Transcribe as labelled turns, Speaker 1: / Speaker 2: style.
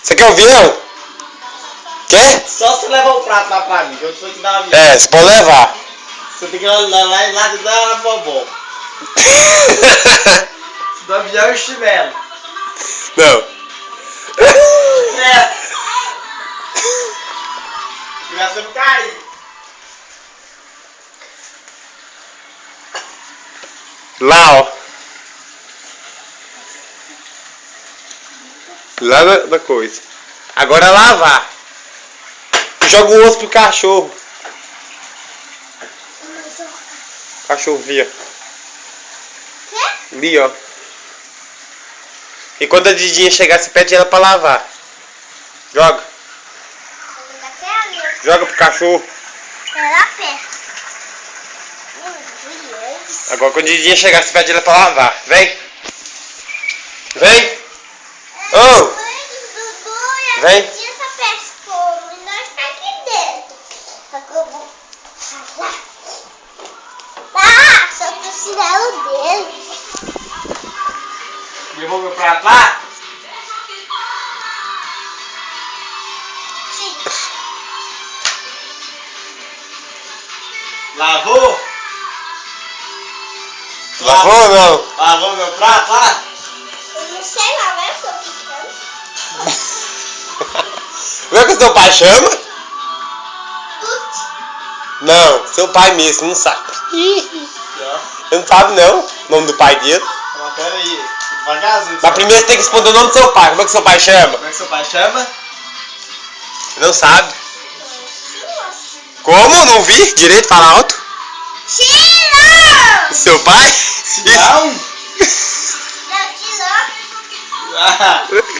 Speaker 1: Você quer ouvir não? Quer?
Speaker 2: Só se levar o prato lá pra mim, que eu tô te dar uma vida.
Speaker 1: É, você pode levar.
Speaker 2: Você tem que ir lá de dar na vovó. Do avião e chinelo.
Speaker 1: Não.
Speaker 2: É. Já você não cair.
Speaker 1: Lá, ó. Lá na coisa. Agora lavar. Joga o osso pro cachorro. O cachorro via. Ali, ó. E quando a Didinha chegar, você pede ela pra lavar. Joga. Joga pro cachorro. Agora quando a Didinha chegar, você pede ela pra lavar. Vem. Vem. Oh. Vem.
Speaker 3: Solta o chinelo dele.
Speaker 2: Levou meu prato lá?
Speaker 3: Sim.
Speaker 2: Lavou?
Speaker 1: Lavou ou não?
Speaker 2: Lavou meu prato lá?
Speaker 3: Eu não sei lá, vai, eu tô ficando.
Speaker 1: Como é que o seu pai chama?
Speaker 3: Tudo.
Speaker 1: Não, seu pai mesmo, você não sabe. Você não sabe não o nome do pai dele.
Speaker 2: Mas pera aí, devagarzinho.
Speaker 1: Mas primeiro você tem que responder o nome do seu pai. Como é que seu pai chama?
Speaker 2: Como é que seu pai chama?
Speaker 1: Não sabe. Como? Não vi? Direito, fala alto.
Speaker 3: Tira!
Speaker 1: Seu pai?
Speaker 2: Não!
Speaker 3: Não, tira.
Speaker 2: Ah.